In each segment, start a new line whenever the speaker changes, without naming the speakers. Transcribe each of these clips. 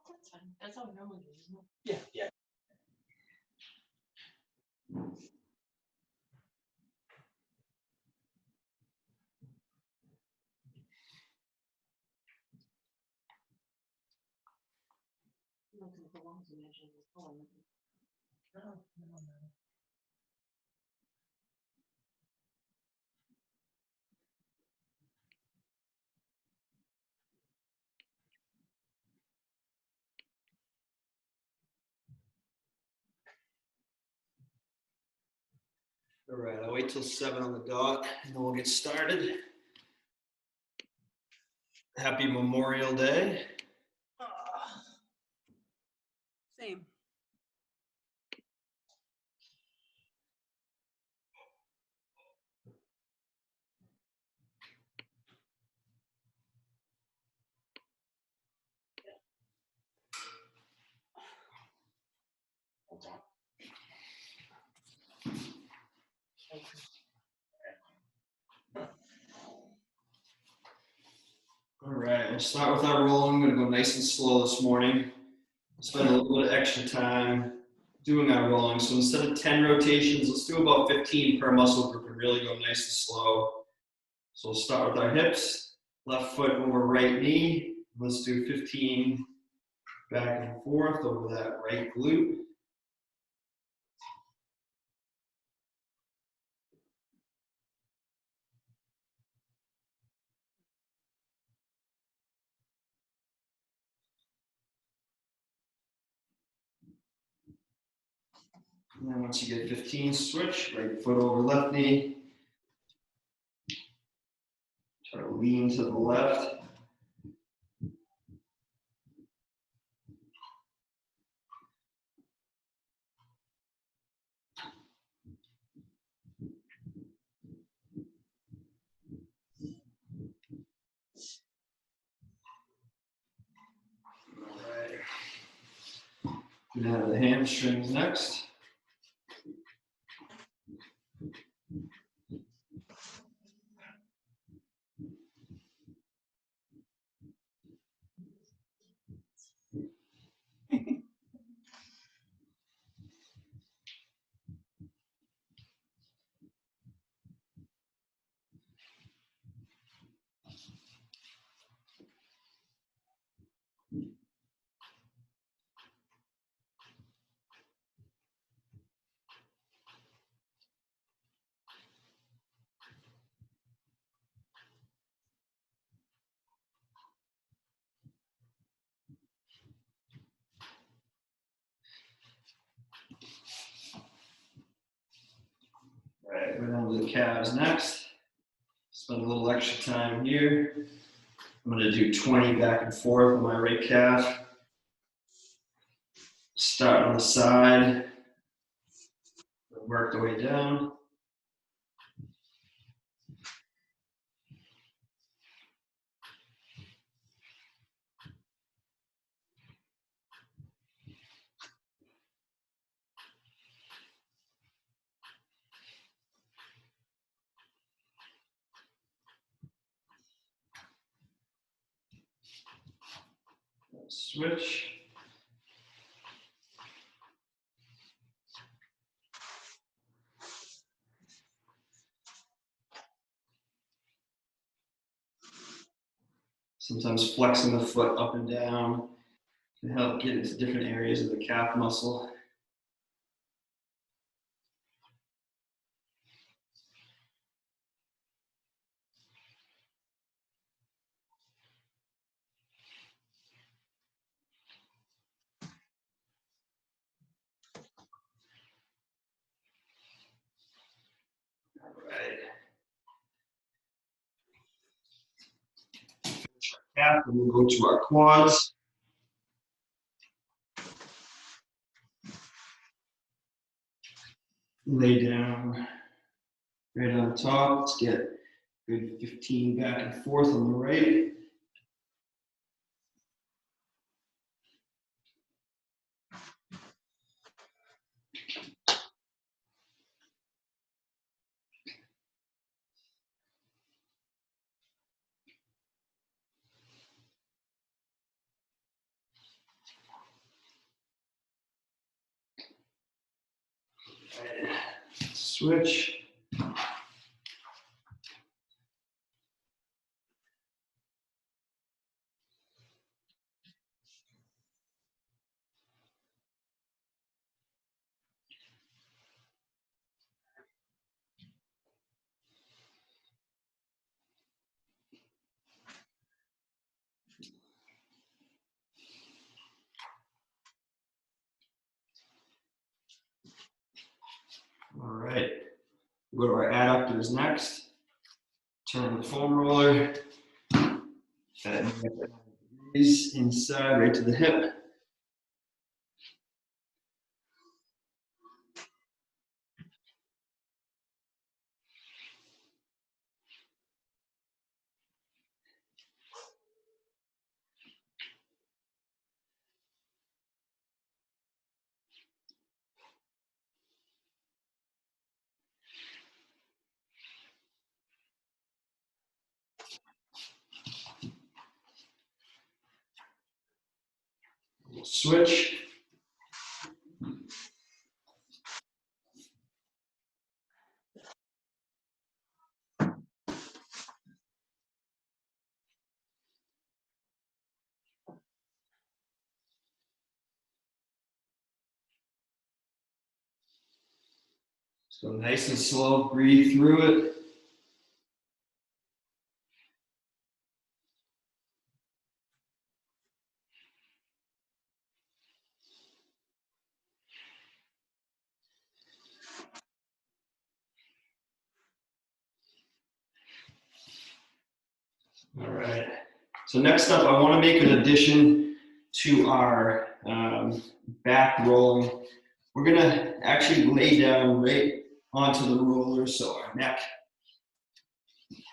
That's fine. That's how we normally do, isn't it?
Yeah, yeah.
Like the belongs to mention the color.
All right, I'll wait till 7 on the dot and then we'll get started. Happy Memorial Day.
Same.
All right, we'll start with our rolling. I'm gonna go nice and slow this morning. Spend a little bit of extra time doing our rolling. So instead of 10 rotations, let's do about 15 per muscle group and really go nice and slow. So we'll start with our hips, left foot over right knee. Let's do 15 back and forth over that right glute. And then once you get 15, switch, right foot over left knee. Try to lean to the left. All right. Now the hamstrings next. All right, go down to the calves next. Spend a little extra time here. I'm going to do 20 back and forth on my right calf. Start on the side. Work the way down. Switch. Sometimes flexing the foot up and down can help get into different areas of the calf muscle. All right. Calf, and we'll go to our quads. Lay down right on top. Let's get good 15 back and forth on the right. switch. All right, we'll go to our adductors next. Turn the foam roller at 90 degrees inside, right to the hip. Switch. So nice and slow, breathe through it. All right. So next up, I want to make an addition to our back rolling. We're going to actually lay down right onto the roller, so our neck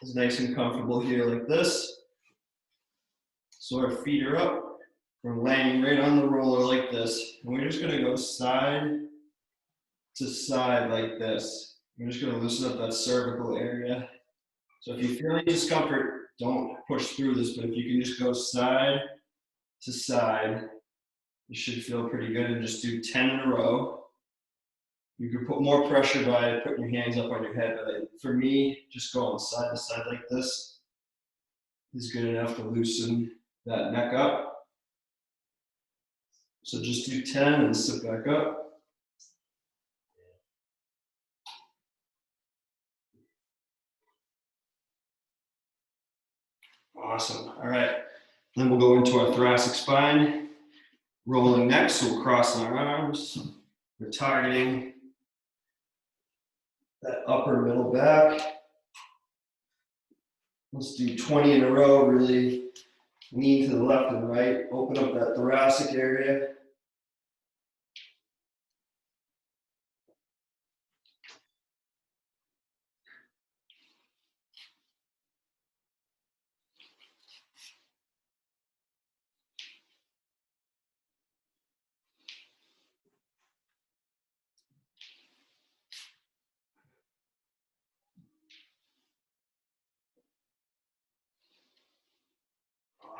is nice and comfortable here like this. So our feet are up. We're laying right on the roller like this. And we're just going to go side to side like this. We're just going to loosen up that cervical area. So if you feel any discomfort, don't push through this, but if you can just go side to side, you should feel pretty good, and just do 10 in a row. You can put more pressure by putting your hands up on your head, but for me, just going side to side like this is good enough to loosen that neck up. So just do 10 and sit back up. Awesome. All right. Then we'll go into our thoracic spine. Rolling neck, so we'll cross our arms. We're targeting that upper middle back. Let's do 20 in a row. Really lean to the left and right. Open up that thoracic area.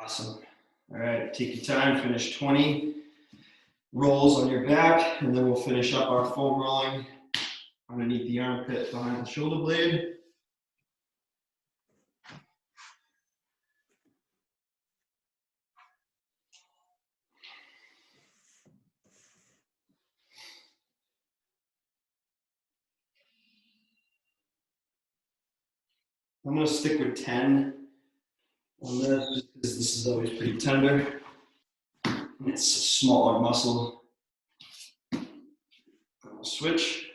Awesome. All right, take your time, finish 20 rolls on your back, and then we'll finish up our foam rolling underneath the armpit behind the shoulder blade. I'm going to stick with 10 on this, just because this is always pretty tender. It's a smaller muscle. I'll switch.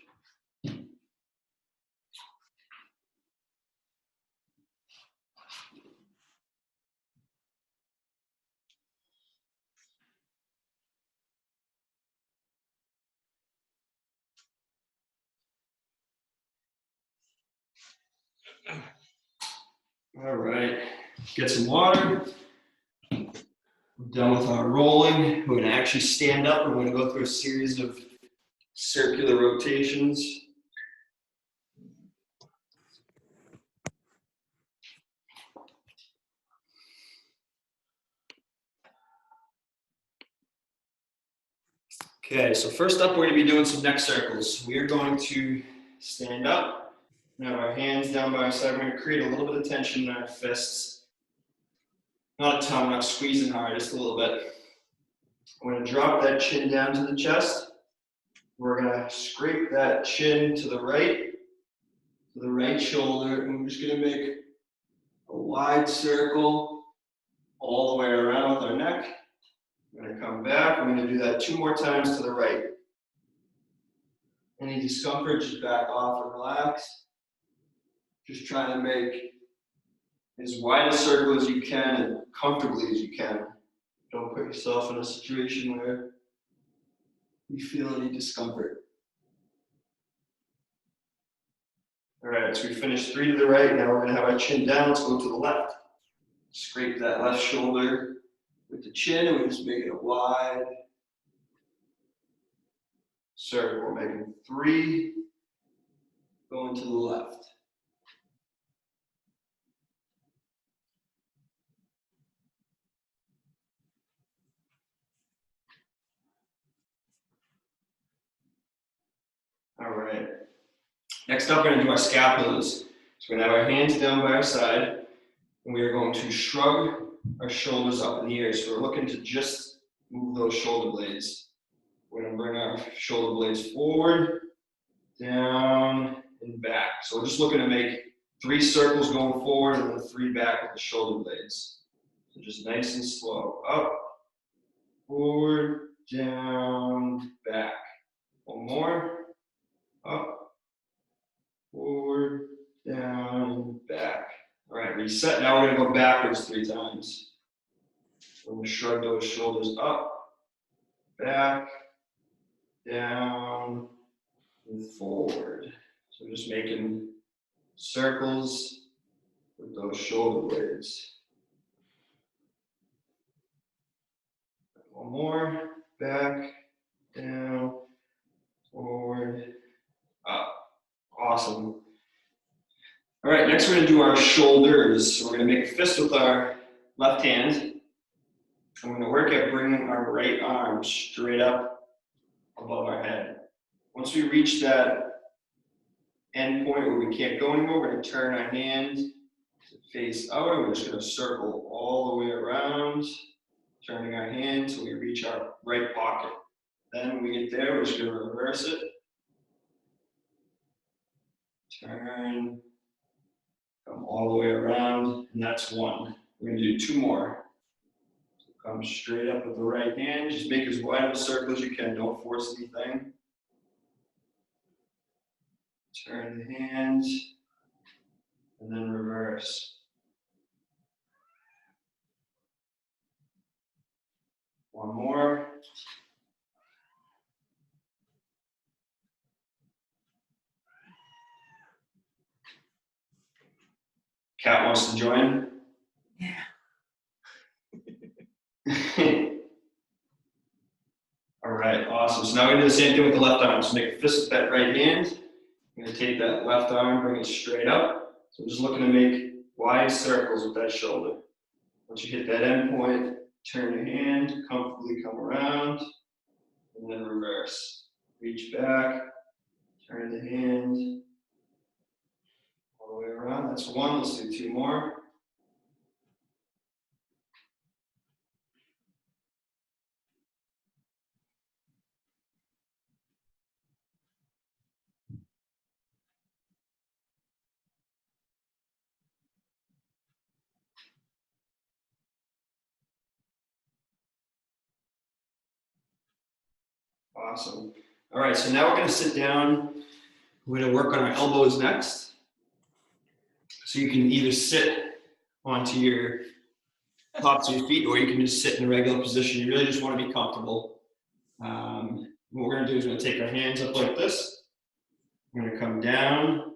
All right, get some water. We're done with our rolling. We're going to actually stand up. We're going to go through a series of circular rotations. Okay, so first up, we're going to be doing some neck circles. We are going to stand up, and have our hands down by our side. We're going to create a little bit of tension in our fists. Not a ton, we're not squeezing hard, just a little bit. We're going to drop that chin down to the chest. We're going to scrape that chin to the right shoulder, and we're just going to make a wide circle all the way around with our neck. We're going to come back. We're going to do that 2 more times to the right. Any discomfort, just back off and relax. Just trying to make as wide a circle as you can and comfortably as you can. Don't put yourself in a situation where you feel any discomfort. All right, so we finished 3 to the right. Now we're going to have our chin down. Let's go to the left. Scrape that left shoulder with the chin, and we're just making a wide circle. We're making 3 going to the left. All right. Next up, we're going to do our scapulas. So we're going to have our hands down by our side, and we are going to shrug our shoulders up in the air. So we're looking to just move those shoulder blades. We're going to bring our shoulder blades forward, down, and back. So we're just looking to make 3 circles going forward and then 3 back with the shoulder blades. So just nice and slow. Up, forward, down, back. 1 more. Up, forward, down, back. All right, reset. Now we're going to go backwards 3 times. We're going to shrug those shoulders up, back, down, and forward. So just making circles with those shoulder blades. 1 more. Back, down, forward, up. Awesome. All right, next we're going to do our shoulders. So we're going to make a fist with our left hand. I'm going to work at bringing our right arm straight up above our head. Once we reach that end point where we can't go anymore, we're going to turn our hand to face out. We're just going to circle all the way around, turning our hand till we reach our right pocket. Then when we get there, we're just going to reverse it. Turn, come all the way around, and that's 1. We're going to do 2 more. Come straight up with the right hand. Just make as wide of a circle as you can. Don't force anything. Turn the hands, and then reverse. 1 more. Kat wants to join.
Yeah.
All right, awesome. So now we're going to do the same thing with the left arm. So make a fist with that right hand. I'm going to take that left arm, bring it straight up. So I'm just looking to make wide circles with that shoulder. Once you hit that end point, turn your hand, comfortably come around, and then reverse. Reach back, turn the hand, all the way around. That's 1. Let's do 2 more. Awesome. All right, so now we're going to sit down. We're going to work on our elbows next. So you can either sit onto your tops of your feet, or you can just sit in a regular position. You really just want to be comfortable. What we're going to do is we're going to take our hands up like this. We're going to come down.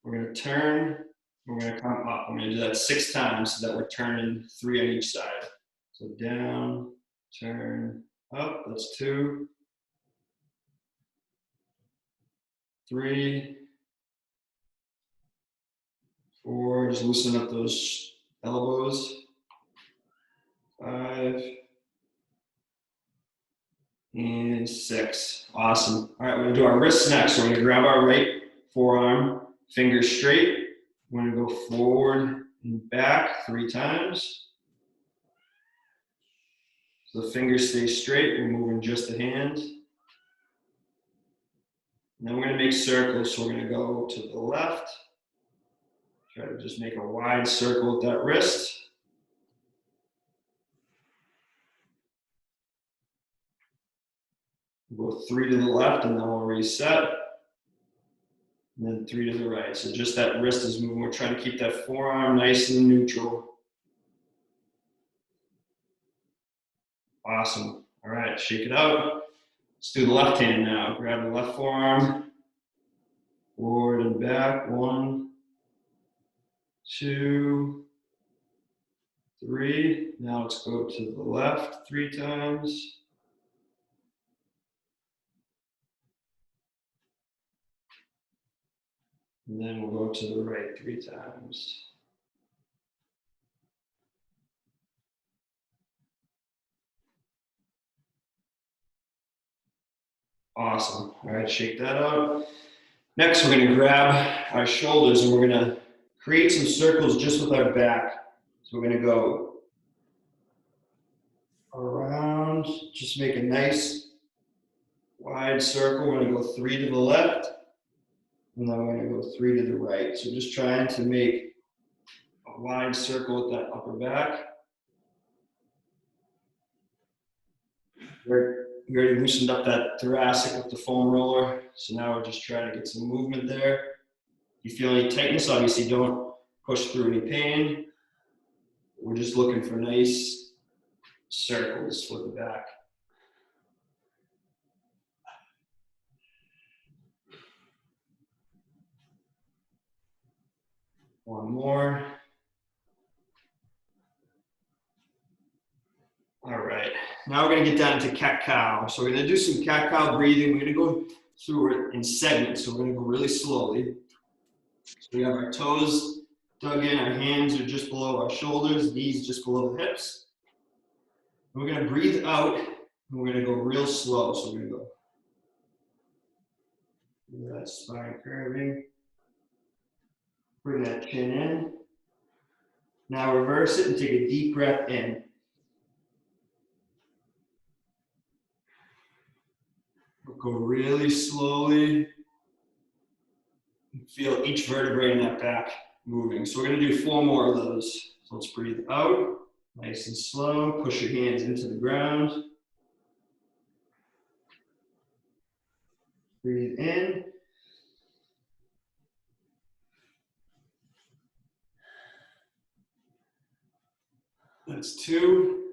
We're going to turn. We're going to come up. We're going to do that 6 times so that we're turning 3 on each side. So down, turn, up. That's 2, 3, 4. Just loosen up those elbows. 5, and 6. Awesome. All right, we're gonna do our wrists next. So we're gonna grab our right forearm, fingers straight. We're gonna go forward and back 3 times. So the fingers stay straight. We're moving just the hands. And then we're gonna make circles. So we're gonna go to the left. Try to just make a wide circle with that wrist. We'll go 3 to the left and then we'll reset. And then 3 to the right. So just that wrist is moving. We're trying to keep that forearm nice and neutral. Awesome. All right, shake it out. Let's do the left hand now. Grab the left forearm. Forward and back. 1, 2, 3. Now let's go to the left 3 times. And then we'll go to the right 3 times. Awesome. All right, shake that out. Next, we're going to grab our shoulders and we're going to create some circles just with our back. So we're going to go around, just make a nice wide circle. We're going to go 3 to the left, and then we're going to go 3 to the right. So just trying to make a wide circle with that upper back. We already loosened up that thoracic with the foam roller, so now we're just trying to get some movement there. If you feel any tightness, obviously don't push through any pain. We're just looking for nice circles with the back. One more. All right, now we're gonna get down into cat-cow. So we're gonna do some cat-cow breathing. We're gonna go through it in segments, so we're gonna go really slowly. So we have our toes dug in, our hands are just below our shoulders, knees just below the hips. And we're gonna breathe out, and we're gonna go real slow. So we're gonna go through that spine curving. Bring that chin in. Now reverse it and take a deep breath in. Go really slowly. Feel each vertebrae in that back moving. So we're going to do 4 more of those. So let's breathe out, nice and slow. Push your hands into the ground. Breathe in. That's 2.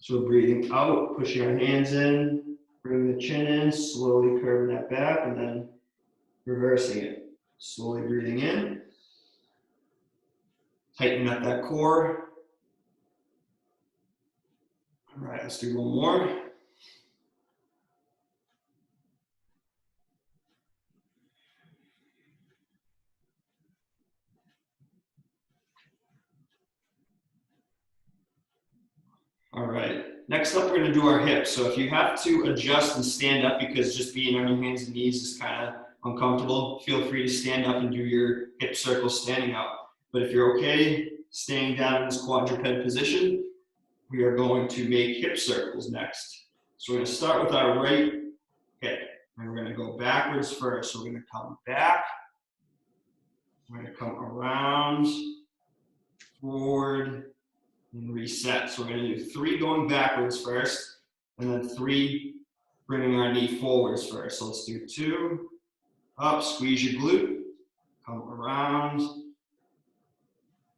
So breathing out, pushing our hands in, bring the chin in, slowly curving that back, and then reversing it. Slowly breathing in, tightening up that core. All right, let's do 1 more. All right, next up we're going to do our hips. So if you have to adjust and stand up because just being on your hands and knees is kind of uncomfortable, feel free to stand up and do your hip circles standing up. But if you're okay staying down in this quadruped position, we are going to make hip circles next. So we're going to start with our right hip, and we're going to go backwards first. So we're going to come back, we're going to come around, forward, and reset. So we're going to do 3 going backwards first, and then 3 bringing our knee forwards first. So let's do 2, up, squeeze your glute, come around,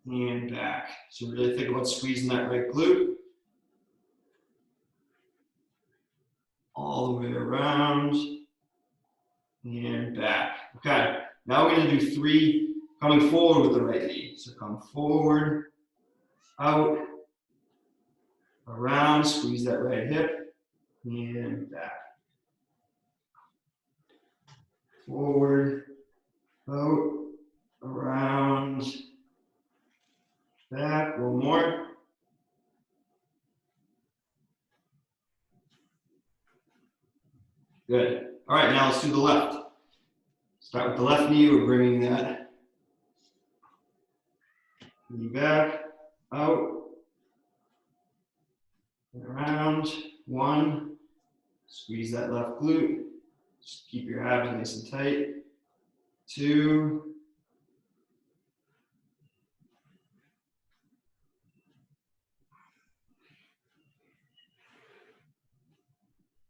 and back. So really think about squeezing that right glute. All the way around, and back. Okay, now we're going to do 3 coming forward with the right knee. So come forward, out, around, squeeze that right hip, and back. Forward, out, around, back. One more. Good. All right, now let's do the left. Start with the left knee. We're bringing that knee back, out, and around. One. Squeeze that left glute. Just keep your abs nice and tight. Two.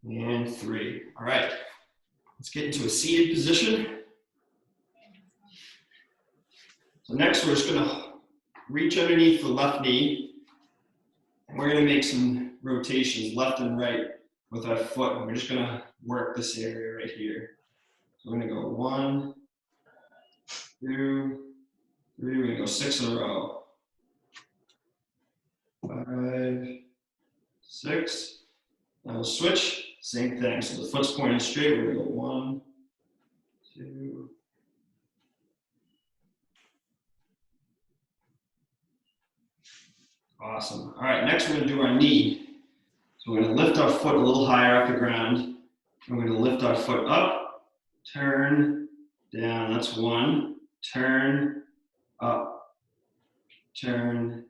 And three. All right. Let's get into a seated position. So next we're just gonna reach underneath the left knee and we're gonna make some rotations left and right with our foot. And we're just gonna work this area right here. So we're gonna go 1, 2, 3, we're gonna go 6 in a row. 5, 6, now we'll switch, same thing. So the foot's pointing straight, we're gonna go 1, 2, awesome. All right, next we're gonna do our knee. So we're gonna lift our foot a little higher off the ground. And we're gonna lift our foot up, turn, down, that's 1. Turn, up, turn,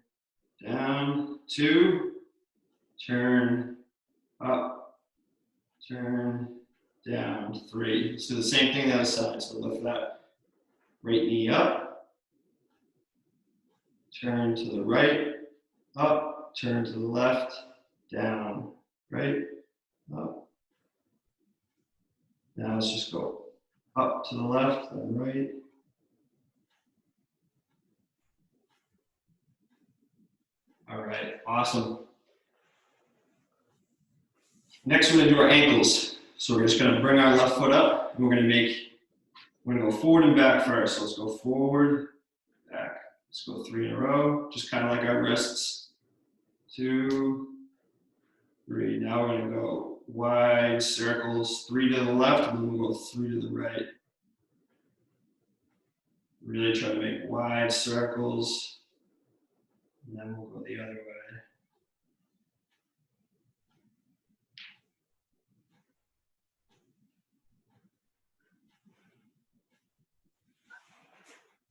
down, 2. Turn, up, turn, down, 3. Let's do the same thing the other side. So lift that right knee up, turn to the right, up, turn to the left, down, right, up. Now let's just go up to the left and right. All right, awesome. Next, we're gonna do our ankles. So we're just gonna bring our left foot up and we're gonna go forward and back first. So let's go forward, back. Let's go 3 in a row, just kind of like our wrists. 2, 3. Now we're gonna go wide circles, 3 to the left, and then we'll go 3 to the right. Really try to make wide circles, and then we'll go the other way.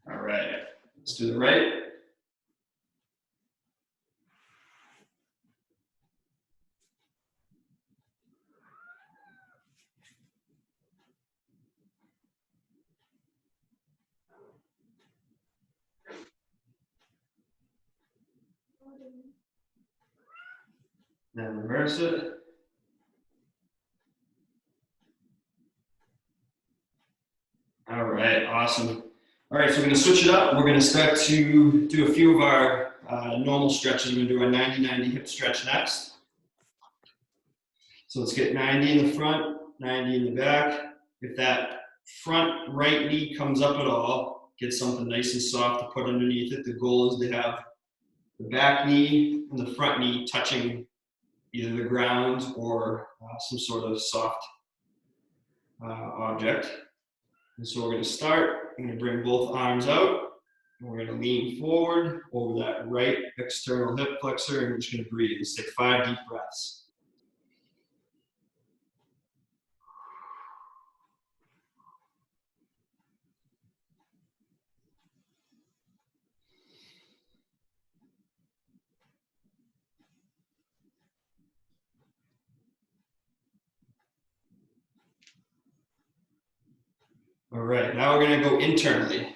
All right, let's do the right. Then reverse it. All right, awesome. All right, so we're gonna switch it up. We're gonna start to do a few of our normal stretches. We're gonna do our 90-90 hip stretch next. So let's get 90 in the front, 90 in the back. If that front right knee comes up at all, get something nice and soft to put underneath it. The goal is to have the back knee and the front knee touching either the ground or some sort of soft object. And so we're going to start. I'm going to bring both arms out. And we're going to lean forward over that right external hip flexor, and we're just going to breathe. Let's take 5 deep breaths. All right, now we're going to go internally.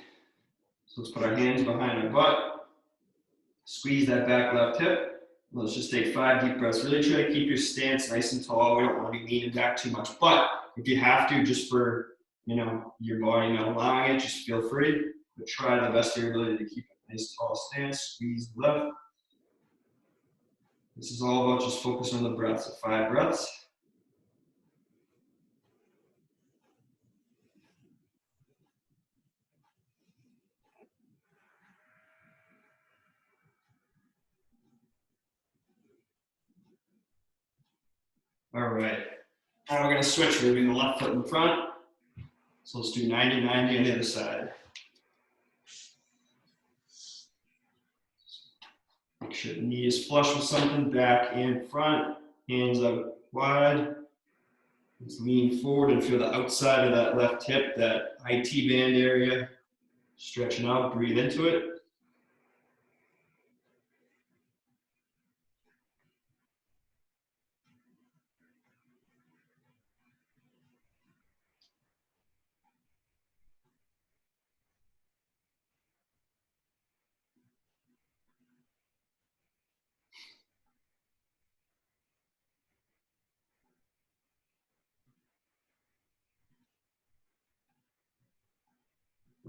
So let's put our hands behind our butt. Squeeze that back left hip. Let's just take 5 deep breaths. Really try to keep your stance nice and tall. We don't want to be leaning back too much. But if you have to, just for your body not allowing it, just feel free. But try the best of your ability to keep a nice tall stance. Squeeze the left. This is all about just focusing on the breath. So 5 breaths. All right. Now we're going to switch. We're doing the left foot in front. So let's do 90-90 on the other side. Make sure the knee is flush with something, back and front, hands out wide. Let's lean forward and feel the outside of that left hip, that IT band area. Stretching out, breathe into it.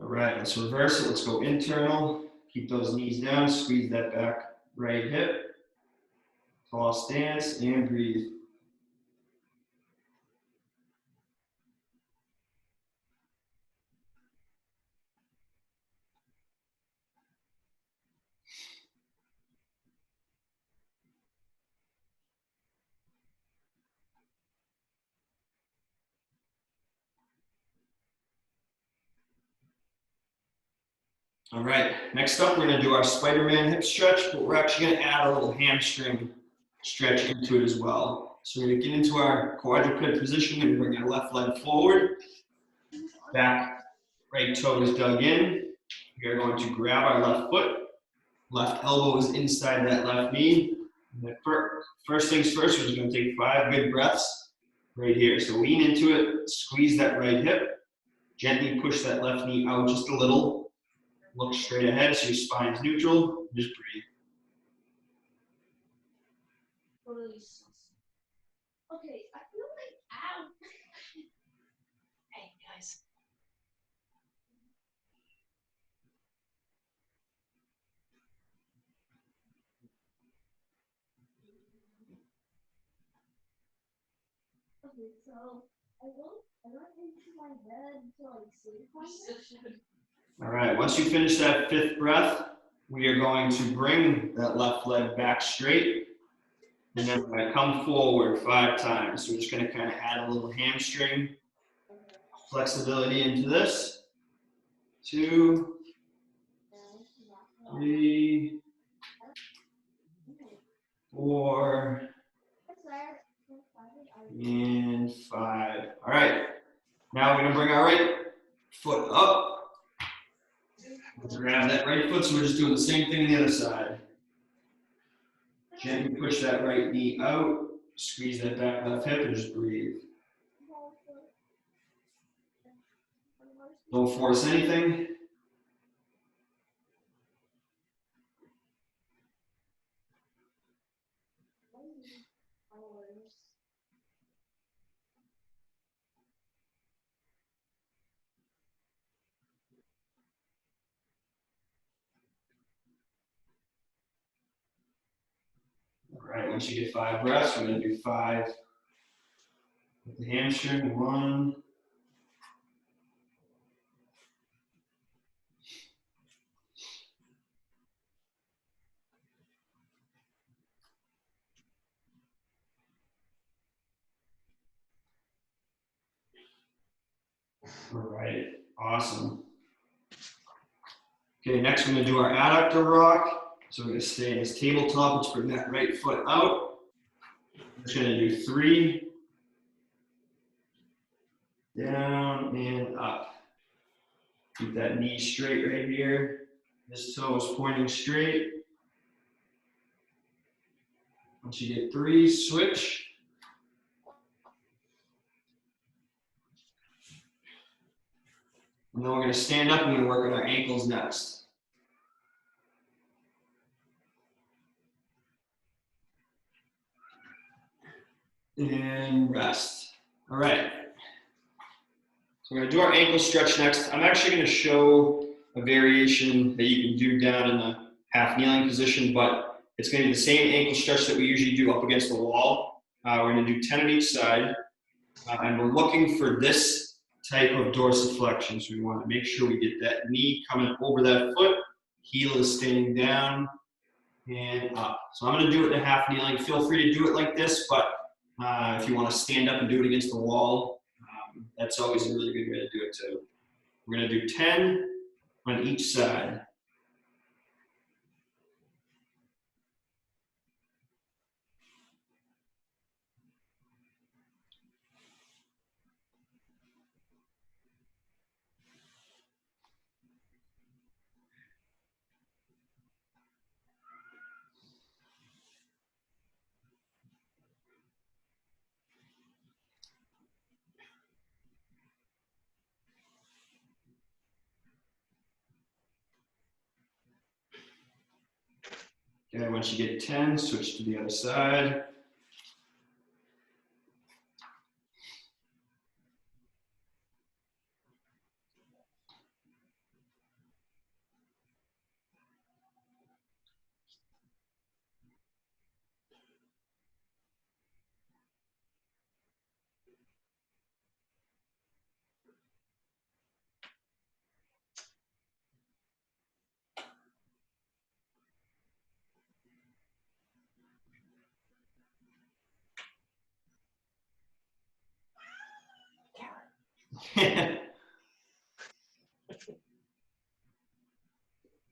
All right, let's reverse it. Let's go internal. Keep those knees down, squeeze that back right hip. Tall stance and breathe. All right, next up, we're gonna do our Spider-Man hip stretch, but we're actually gonna add a little hamstring stretch into it as well. So we're gonna get into our quadruped position and bring our left leg forward. Back right toe is dug in. We are going to grab our left foot. Left elbow is inside that left knee. And first things first, we're just gonna take 5 good breaths right here. So lean into it, squeeze that right hip. Gently push that left knee out just a little. Look straight ahead so your spine is neutral. Just breathe.
Okay, I feel like ow. Hey guys. Okay, so I don't into my bed until like sleep.
All right, once you finish that 5th breath, we are going to bring that left leg back straight. And then we're gonna come forward 5 times. So we're just gonna kind of add a little hamstring flexibility into this. 2, 3, 4, and 5. All right, now we're gonna bring our right foot up. Let's grab that right foot, so we're just doing the same thing on the other side. Gently push that right knee out, squeeze that back left hip, and just breathe. Don't force anything. All right, once you get 5 breaths, we're gonna do 5 with the hamstring. 1, 2. All right, awesome. Okay, next we're gonna do our adductor rock. So we're gonna stay in this tabletop. Let's bring that right foot out. We're just gonna do 3, down and up. Keep that knee straight right here. This toe is pointing straight. Once you get 3, switch. And then we're gonna stand up and we're gonna work on our ankles next. And rest. All right. So we're gonna do our ankle stretch next. I'm actually gonna show a variation that you can do down in the half kneeling position, but it's gonna be the same ankle stretch that we usually do up against the wall. We're gonna do 10 on each side. And we're looking for this type of dorsiflexion. So we wanna make sure we get that knee coming over that foot, heel is staying down and up. So I'm gonna do it in a half kneeling. Feel free to do it like this, but If you want to stand up and do it against the wall, that's always a really good way to do it too. We're going to do 10 on each side. Okay, once you get 10, switch to the other side.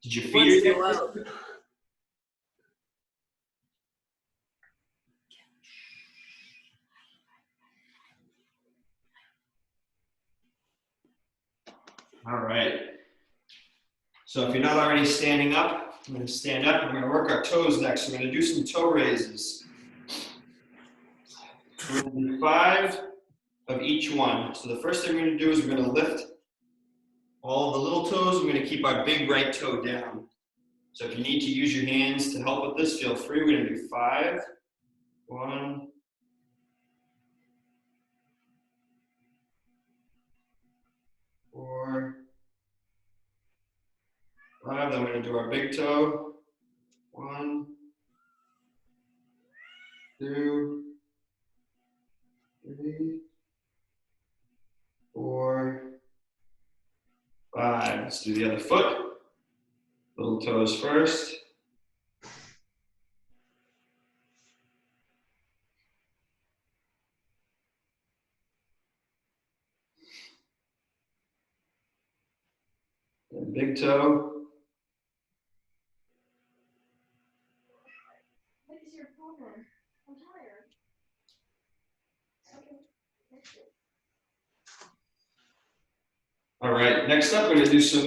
Did you feed her yet? All right. So if you're not already standing up, I'm going to stand up. We're going to work our toes next. We're going to do some toe raises. We're going to do 5 of each one. So the first thing we're going to do is we're going to lift all the little toes. We're going to keep our big right toe down. So if you need to use your hands to help with this, feel free. We're going to do 5. 1, 4, 5. Then we're going to do our big toe. 1, 2, 3, 4, 5. Let's do the other foot. Little toes first. And big toe.
What is your problem? I'm tired. Okay. Next it.
All right, next up, we're going to do some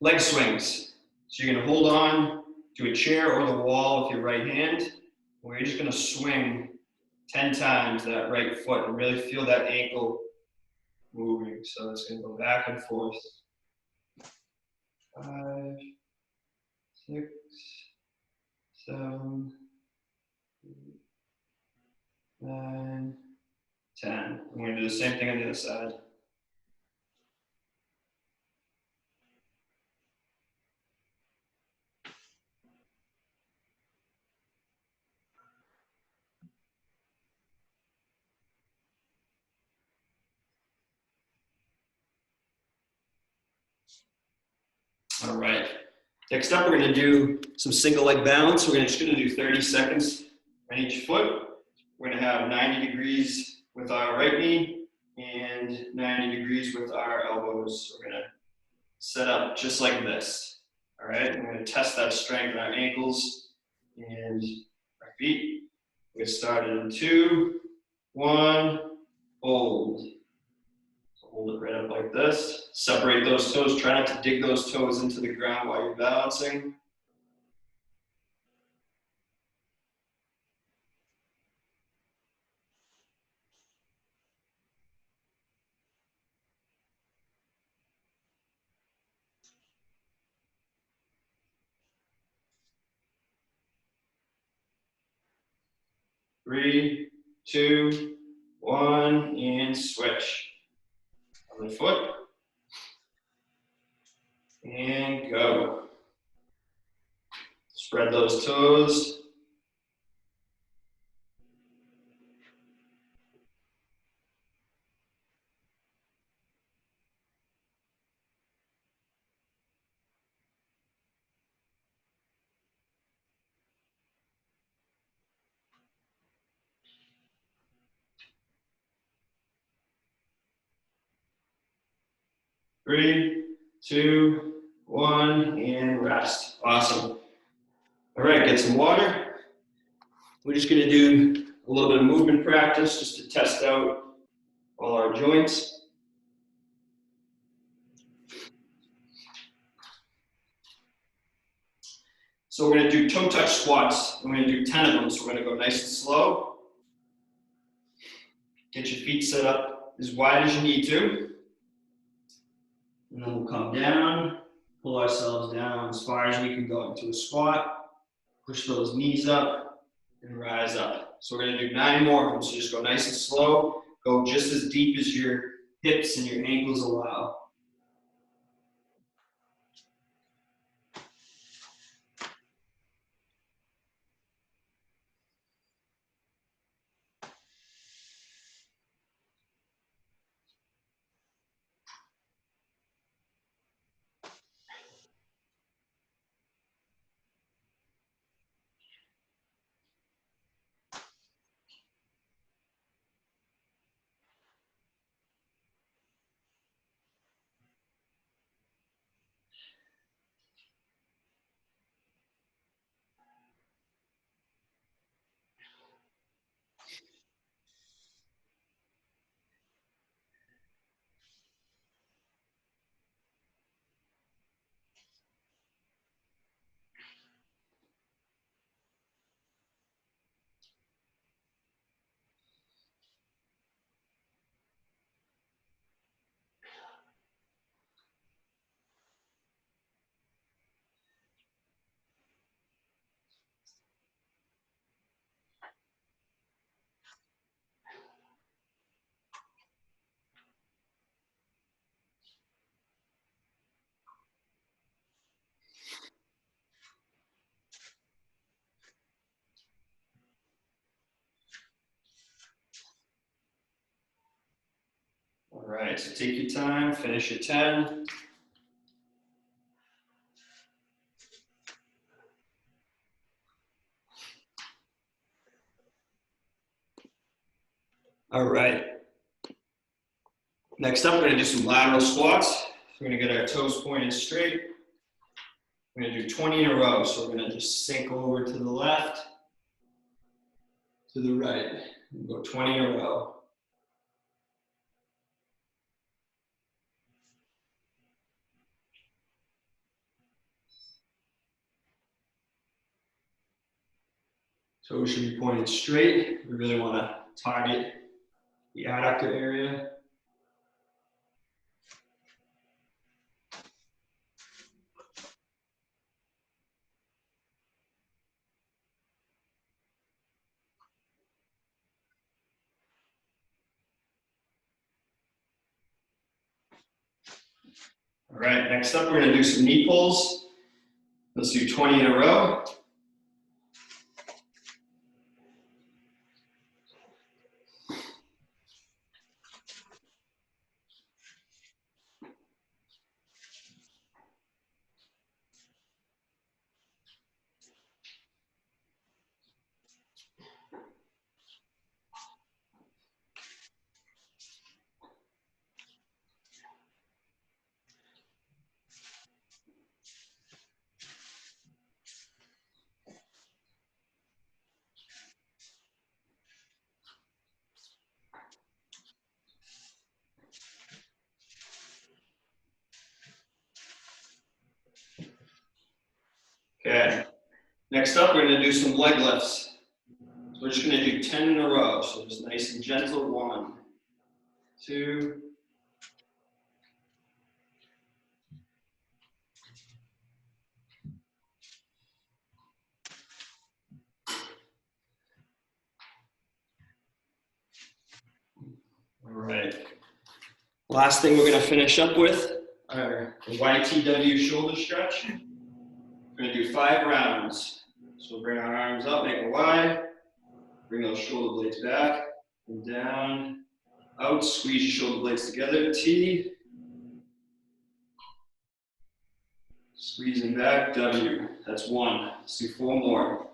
leg swings. So you're going to hold on to a chair or the wall with your right hand. We're just going to swing 10 times that right foot and really feel that ankle moving. So it's going to go back and forth. 5, 6, 7, 8, 9, 10. I'm going to do the same thing on the other side. All right. Next up, we're going to do some single leg balance. We're just going to do 30 seconds on each foot. We're going to have 90 degrees with our right knee and 90 degrees with our elbows. We're going to set up just like this. All right. We're going to test that strength in our ankles and our feet. We started in 2, 1, hold. Hold it right up like this. Separate those toes. Try not to dig those toes into the ground while you're balancing. Three, 2, 1, and switch. Other foot. And go. Spread those toes. 3, 2, 1, and rest. Awesome. All right, get some water. We're just gonna do a little bit of movement practice just to test out all our joints. So we're gonna do toe touch squats. We're gonna do 10 of them, so we're gonna go nice and slow. Get your feet set up as wide as you need to. And then we'll come down, pull ourselves down as far as we can go into a squat. Push those knees up and rise up. So we're gonna do 9 more of them. So just go nice and slow. Go just as deep as your hips and your ankles allow. All right, so take your time, finish your 10. All right. Next up, we're gonna do some lateral squats. We're gonna get our toes pointed straight. We're gonna do 20 in a row. So we're gonna just sink over to the left, to the right. And go 20 in a row. Toes should be pointed straight. We really wanna target the adductor area. All right, next up, we're gonna do some knee pulls. Let's do 20 in a row. Okay, next up, we're gonna do some leg lifts. So we're just gonna do 10 in a row. So just nice and gentle. 1, 2, all right. Last thing we're gonna finish up with our YTW shoulder stretch. We're gonna do 5 rounds. So bring our arms up, make a Y. Bring those shoulder blades back and down, out. Squeeze your shoulder blades together, T. Squeezing back, W. That's 1. Let's do 4 more.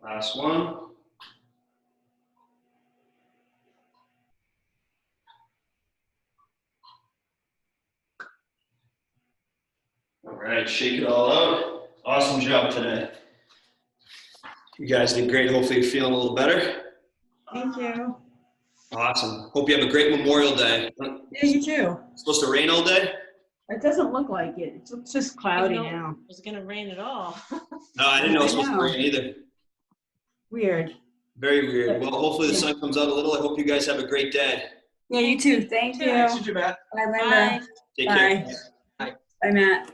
Last one. All right, shake it all out. Awesome job today. You guys did great. Hopefully you're feeling a little better.
Thank you.
Awesome. Hope you have a great Memorial Day.
Yeah, you too.
It's supposed to rain all day?
It doesn't look like it. It's just cloudy
Didn't know
now.
It was gonna rain at all.
No, I didn't know it was
I
supposed to
know.
rain either.
Weird.
Very weird. Well, hopefully the
Yeah.
sun comes out a little. I hope you guys have a great day.
Yeah, you too. Thank you.
Thanks,
Bye, Linda.
Bye.
Take
Bye.
care.
Bye, Matt.